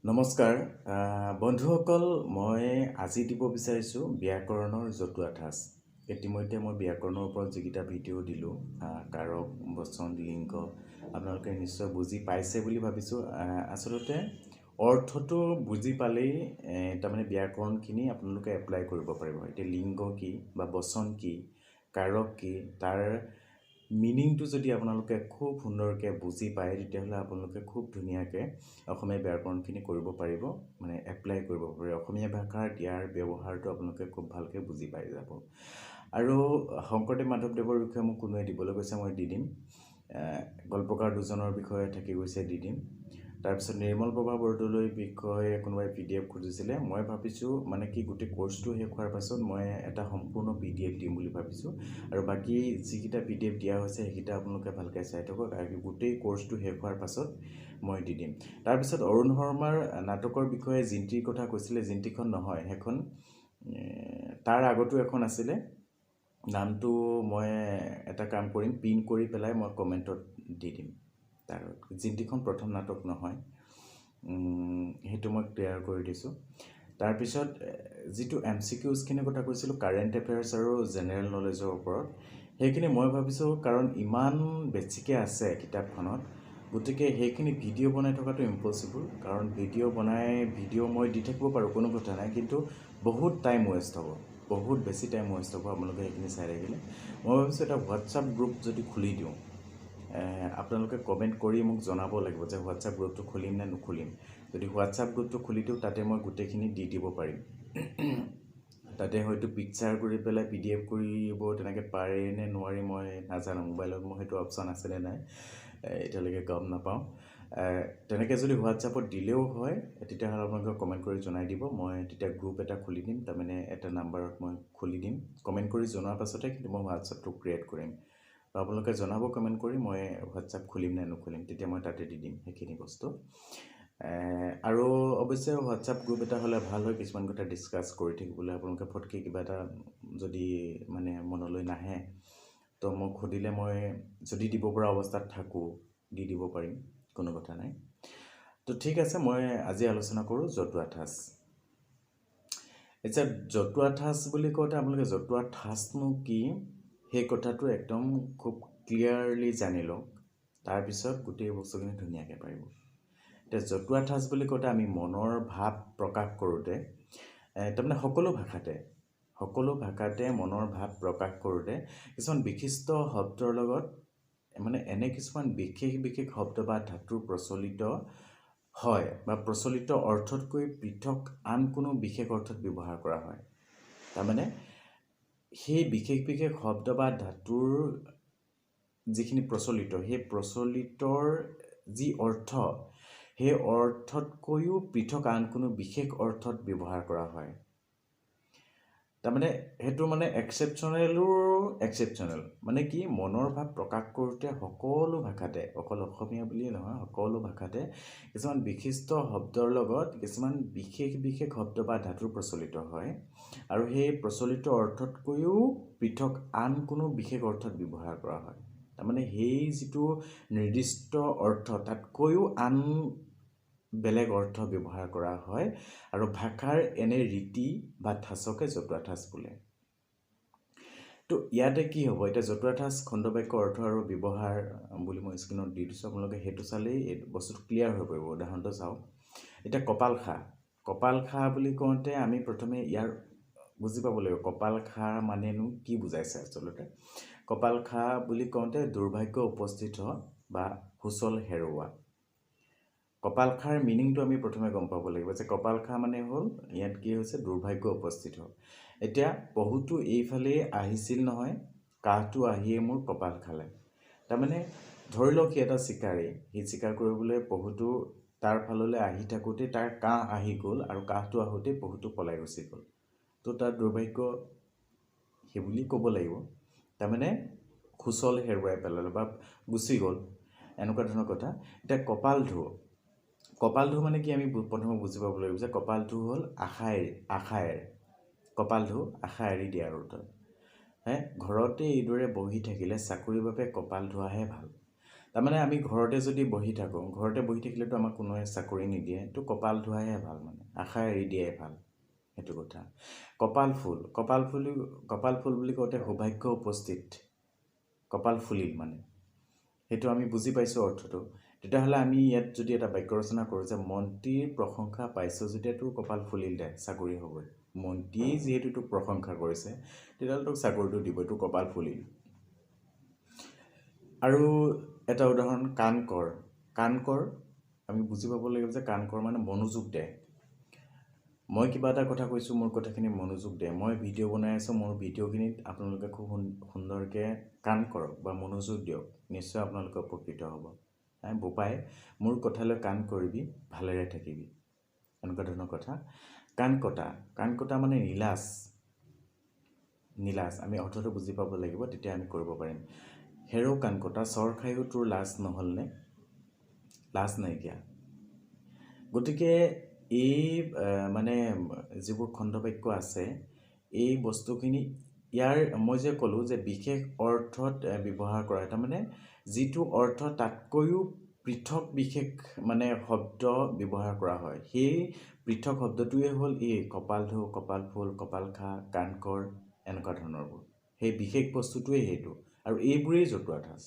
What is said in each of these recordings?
নমস্কাৰ বন্ধুসকল মই আজি দিব বিচাৰিছোঁ ব্যাকৰণৰ জতুৱা ঠাঁচ ইতিমধ্যে মই ব্যাকৰণৰ ওপৰত যিকেইটা ভিডিঅ' দিলোঁ কাৰক বচন লিংগ আপোনালোকে নিশ্চয় বুজি পাইছে বুলি ভাবিছোঁ আচলতে অৰ্থটো বুজি পালেই তাৰমানে ব্যাকৰণখিনি আপোনালোকে এপ্লাই কৰিব পাৰিব এতিয়া লিংগ কি বা বচন কি কাৰক কি তাৰ মিনিংটো যদি আপোনালোকে খুব সুন্দৰকৈ বুজি পায় তেতিয়াহ'লে আপোনালোকে খুব ধুনীয়াকৈ অসমীয়া ব্যাকৰণখিনি কৰিব পাৰিব মানে এপ্লাই কৰিব পাৰিব অসমীয়া ভাষাৰ ইয়াৰ ব্যৱহাৰটো আপোনালোকে খুব ভালকৈ বুজি পাই যাব আৰু শংকৰদেৱ মাধৱদেৱৰ বিষয়ে মোক কোনোৱে দিবলৈ কৈছে মই দি দিম গল্পকাৰ দুজনৰ বিষয়ে থাকি গৈছে দি দিম তাৰপিছত নিৰ্মল প্ৰভা বৰদলৈৰ বিষয়ে কোনোবাই PDF খুজিছিলে মই ভাবিছোঁ মানে কি গোটেই কোৰ্চটো শেষ হোৱাৰ পাছত মই এটা সম্পূৰ্ণ PDF দিম বুলি ভাবিছোঁ আৰু বাকী যিকেইটা PDF দিয়া হৈছে সেইকেইটা আপোনালোকে ভালকৈ চাই থাকক আৰু গোটেই কোৰ্চটো শেষ হোৱাৰ পাছত মই দি দিম তাৰপিছত অৰুণ শৰ্মাৰ নাটকৰ বিষয়ে জিন্তিৰ কথা কৈছিলে জিন্তিখন নহয় সেইখন তাৰ আগতো এখন আছিলে নামটো মই এটা কাম কৰিম পিন কৰি পেলাই মই কমেণ্টত দি দিম তাৰ জিন্তিখন প্ৰথম নাটক নহয় সেইটো মই ক্লিয়াৰ কৰি দিছোঁ তাৰপিছত যিটো MCQsখিনিৰ কথা কৈছিলোঁ কাৰেণ্ট এফেয়াৰ্ছ আৰু জেনেৰেল নলেজৰ ওপৰত সেইখিনি মই ভাবিছোঁ কাৰণ ইমান বেছিকৈ আছে কিতাপখনত গতিকে সেইখিনি ভিডিঅ' বনাই থকাটো ইম্পচিবল কাৰণ ভিডিঅ' মই দি থাকিব পাৰোঁ কোনো কথা নাই কিন্তু বহুত টাইম ৱেষ্ট হ'ব বহুত বেছি টাইম ৱেষ্ট হ'ব আপোনালোকে সেইখিনি চাই থাকিলে মই ভাবিছোঁ এটা হোৱাটছআপ গ্ৰুপ যদি খুলি দিওঁ আপোনালোকে কমেণ্ট কৰি মোক জনাব লাগিব যে হোৱাটছআপ গ্ৰুপটো খুলিম নে নুখুলিম যদি হোৱাটছআপ গ্ৰুপটো খুলি দিওঁ তাতে মই গোটেইখিনি দি দিব পাৰিম তাতে হয়তো পিকচাৰ কৰি পেলাই PDF কৰিব তেনেকৈ পাৰে নে নোৱাৰি মই নাজানো মোবাইলত মোৰ সেইটো অপশ্যন আছে নে নাই এতিয়ালৈকে গম নাপাওঁ তেনেকৈ যদি হোৱাটছআপত দিলেও হয় তেতিয়াহ'লে আপোনালোকে কমেণ্ট কৰি জনাই দিব মই তেতিয়া গ্ৰুপ এটা খুলি দিম তাৰমানে এটা নাম্বাৰত মই খুলি দিম কমেণ্ট কৰি জনোৱাৰ পাছতে কিন্তু মই হোৱাটছআপটো ক্ৰিয়েট কৰিম আপোনালোকে জনাব কমেণ্ট কৰি মই হোৱাটছআপ খুলিম নে নুখুলিম তেতিয়া মই তাতে দি দিম সেইখিনি বস্তু আৰু অৱশ্যে হোৱাটছআপ গ্ৰুপ এটা হ'লে ভাল হয় কিছুমান কথা ডিছকাছ কৰি থাকিবলৈ আপোনালোকে ফটকৈ কিবা এটা যদি মানে মনলৈ নাহে তো মোক সুধিলে মই যদি দিব পৰা অৱস্থাত থাকোঁ দি দিব পাৰিম কোনো কথা নাই তো ঠিক আছে মই আজি আলোচনা কৰোঁ জতুৱা ঠাঁচ এতিয়া জতুৱা ঠাঁচ বুলি কওঁতে আপোনালোকে জতুৱা ঠাঁচনো কি সেই কথাটো একদম খুব ক্লিয়াৰলি জানি লওক তাৰপিছত গোটেই বস্তুখিনি ধুনীয়াকৈ পাৰিব এতিয়া জতুৱা ঠাঁচ বুলি কওঁতে আমি মনৰ ভাৱ প্ৰকাশ কৰোঁতে তাৰমানে সকলো ভাষাতে মনৰ ভাৱ প্ৰকাশ কৰোঁতে কিছুমান বিশিষ্ট শব্দৰ লগত মানে এনে কিছুমান বিশেষ শব্দ বা ধাতু প্ৰচলিত হয় বা প্ৰচলিত অৰ্থতকৈ পৃথক আন কোনো বিশেষ অৰ্থত ব্যৱহাৰ কৰা হয় তাৰমানে সেই বিশেষ শব্দ বা ধাতুৰ যিখিনি প্ৰচলিত সেই প্ৰচলিতৰ যি অৰ্থ সেই অৰ্থতকৈও পৃথক আন কোনো বিশেষ অৰ্থত ব্যৱহাৰ কৰা হয় তাৰমানে সেইটো মানে এক্সেপশ্যনেল মানে কি মনৰ ভাৱ প্ৰকাশ কৰোঁতে সকলো ভাষাতে অকল অসমীয়া বুলিয়ে নহয় সকলো ভাষাতে কিছুমান বিশিষ্ট শব্দৰ লগত কিছুমান বিশেষ শব্দ বা ধাতু প্ৰচলিত হয় আৰু সেই প্ৰচলিত অৰ্থতকৈও পৃথক আন কোনো বিশেষ অৰ্থত ব্যৱহাৰ কৰা হয় তাৰমানে সেই যিটো নিৰ্দিষ্ট অৰ্থ তাতকৈও আন বেলেগ অৰ্থ ব্যৱহাৰ কৰা হয় আৰু ভাষাৰ এনে ৰীতি বা ঠাঁচকে জতুৱা ঠাঁচ বোলে তো ইয়াতে কি হ'ব এতিয়া জতুৱা ঠাঁচ খণ্ডবাক্য অৰ্থ আৰু ব্যৱহাৰ বুলি মই স্ক্ৰীনত দি দিছোঁ আপোনালোকে সেইটো চালেই এই বস্তুটো ক্লিয়াৰ হৈ পৰিব উদাহৰণটো চাওক এতিয়া কপাল খা বুলি কওঁতে আমি প্ৰথমে ইয়াৰ বুজি পাব লাগিব কপাল খা মানেনো কি বুজাইছে আচলতে কপাল খা বুলি কওঁতে দুৰ্ভাগ্য উপস্থিত হোৱা বা সুচল হেৰুওৱা কপাল খাৰ মিনিংটো আমি প্ৰথমে গম পাব লাগিব যে কপাল খা মানে হ'ল ইয়াত কি হৈছে দুৰ্ভাগ্য উপস্থিত হ'ল এতিয়া বহুতো এইফালে আহিছিল নহয় কাহটো আহিয়ে মোৰ কপাল খালে তাৰমানে ধৰি লওক সি এটা চিকাৰী সি চিকাৰ কৰিবলৈ বহুতো তাৰ ফাললৈ আহি থাকোঁতে তাৰ কাহ আহি গ'ল আৰু কাহটো আহোঁতে বহুতো পলাই গুচি গ'ল তো তাৰ দুৰ্ভাগ্য সেই বুলি ক'ব লাগিব তাৰমানে সুচল হেৰুৱাই পেলালে বা গুচি গ'ল এনেকুৱা ধৰণৰ কথা এতিয়া কপাল ধু মানে কি আমি প্ৰথমে বুজি পাব লাগিব যে কপাল ধু হ'ল আশাৰ কপাল ধু আশা এৰি দিয়াৰ অৰ্থ ঘৰতে এইদৰে বহি থাকিলে চাকৰিৰ বাবে কপাল ধোৱাহে ভাল তাৰমানে আমি ঘৰতে যদি বহি থাকোঁ, ঘৰতে বহি থাকিলেতো আমাক কোনোৱে চাকৰি নিদিয়ে, তো কপাল ধোৱাহে ভাল, মানে আশা এৰি দিয়াই ভাল, সেইটো কথা। কপাল ফুল বুলি কওঁতে সৌভাগ্য উপস্থিত, কপাল ফুলিল মানে সেইটো আমি বুজি পাইছোঁ অৰ্থটো। তেতিয়াহ'লে আমি ইয়াত যদি এটা বাক্য ৰচনা কৰোঁ যে মন্ত্ৰীৰ প্ৰশংসা পাইছোঁ যেতিয়া তোৰ কপাল ফুলিল দে, চাকৰি হ'বই। মন্ত্ৰীয়ে যিহেতু তোক প্ৰশংসা কৰিছে তেতিয়াহ'লে তোক চাকৰিটো দিবই, তোৰ কপাল ফুলিল। আৰু এটা উদাহৰণ কাণ কৰ আমি বুজি পাব লাগিব যে কাণ কৰ মানে মনোযোগ দে। মই কিবা এটা কথা কৈছোঁ, মোৰ কথাখিনি মনোযোগ দে। মই ভিডিঅ' বনাই আছোঁ, মোৰ ভিডিঅ'খিনিত আপোনালোকে খুব সুন্দৰকৈ কাণ কৰক বা মনোযোগ দিয়ক, নিশ্চয় আপোনালোকে উপকৃত হ'ব। বোপাই মোৰ কথালৈ কাণ কৰিবি, ভালেৰে থাকিবি, এনেকুৱা ধৰণৰ কথা। কাণ কটা মানে নীলাজ, আমি অৰ্থটো বুজি পাব লাগিব, তেতিয়া আমি কৰিব পাৰিম। হেৰৌ কাণ কটা, চৰ খায়ো তোৰ লাজ নহ'লনে, লাজ নাইকিয়া। গতিকে এই মানে যিবোৰ খণ্ডবাক্য আছে, এই বস্তুখিনি ইয়াৰ মই যে ক'লোঁ যে বিশেষ অৰ্থত ব্যৱহাৰ কৰা, তাৰমানে যিটো অৰ্থ তাতকৈও পৃথক বিশেষ মানে শব্দ ব্যৱহাৰ কৰা হয়, সেই পৃথক শব্দটোৱে হ'ল এই কপাল ধো, কপাল ফুল, কপাল খা, কাণ কৰ, এনেকুৱা ধৰণৰবোৰ। সেই বিশেষ বস্তুটোৱেই সেইটো, আৰু এইবোৰেই জতুৱা ঠাঁচ।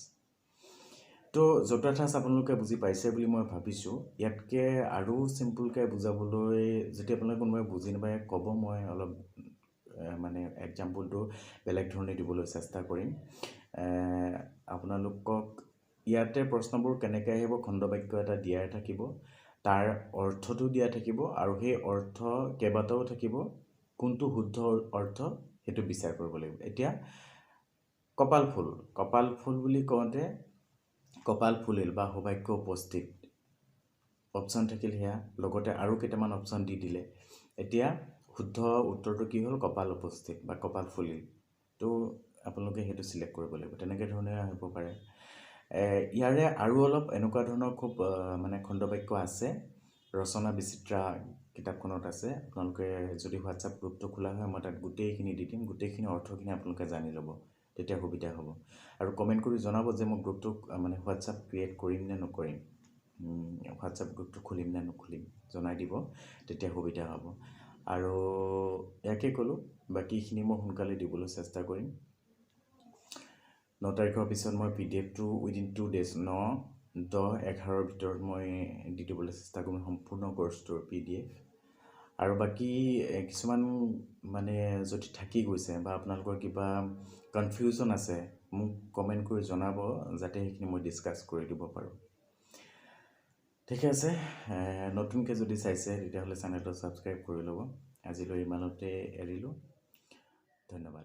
তো জতুৱা ঠাঁচ আপোনালোকে বুজি পাইছে বুলি মই ভাবিছোঁ। ইয়াতকৈ আৰু চিম্পুলকৈ বুজাবলৈ যদি আপোনালোকে কোনোবাই বুজি নাপায় ক'ব, মই অলপ মানে এক্সাম্পলটো বেলেগ ধৰণে দিবলৈ চেষ্টা কৰিম। আপোনালোকক ইয়াতে প্ৰশ্নবোৰ কেনেকৈ আহিব, খণ্ডবাক্য এটা দিয়াই থাকিব, তাৰ অৰ্থটো দিয়া থাকিব, আৰু সেই অৰ্থ কেইবাটাও থাকিব, কোনটো শুদ্ধ অৰ্থ সেইটো বিচাৰ কৰিব লাগিব। এতিয়া কপাল ফুল বুলি কওঁতে কপাল ফুলিল বা সৌভাগ্য উপস্থিত অপশ্যন থাকিল সেয়া, লগতে আৰু কেইটামান অপশ্যন দি দিলে। এতিয়া শুদ্ধ উত্তৰটো কি হ'ল, কপাল উপস্থিত বা কপাল ফুলিল। তো আপোনালোকে সেইটো চিলেক্ট কৰিব লাগিব, তেনেকৈ ধৰণে হ'ব পাৰে। ইয়াৰে আৰু অলপ এনেকুৱা ধৰণৰ খুব মানে খণ্ডবাক্য আছে, ৰচনা বিচিত্ৰা কিতাপখনত আছে। আপোনালোকে যদি হোৱাটছআপ গ্ৰুপটো খোলা হয়, মই তাত গোটেইখিনি দি দিম, গোটেইখিনি অৰ্থখিনি আপোনালোকে জানি ল'ব, তেতিয়া সুবিধা হ'ব। আৰু কমেণ্ট কৰি জনাব যে মই গ্ৰুপটো মানে হোৱাটছআপ ক্ৰিয়েট কৰিম নে নকৰিম, হোৱাটছআপ গ্ৰুপটো খুলিম নে নুখুলিম জনাই দিব, তেতিয়া সুবিধা হ'ব। আৰু ইয়াকে ক'লোঁ, বাকীখিনি মই সোনকালে দিবলৈ চেষ্টা কৰিম। 9 তাৰিখৰ পিছত মই PDF-টো উইদিন 2 days 9, 10, 11ৰ ভিতৰত মই দি দিবলৈ চেষ্টা কৰিম সম্পূৰ্ণ কোৰ্চটোৰ PDF। আৰু বাকী কিছুমান মানে যদি থাকি গৈছে বা আপোনালোকৰ কিবা কনফিউজন আছে, মোক কমেণ্ট কৰি জনাব, যাতে সেইখিনি মই ডিছকাছ কৰি দিব পাৰোঁ। ঠিকে আছে, নতুনকৈ যদি চাইছে তেতিয়াহ'লে চেনেলটো ছাবস্ক্ৰাইব কৰি ল'ব। আজিলৈ ইমানতে এৰিলোঁ, ধন্যবাদ।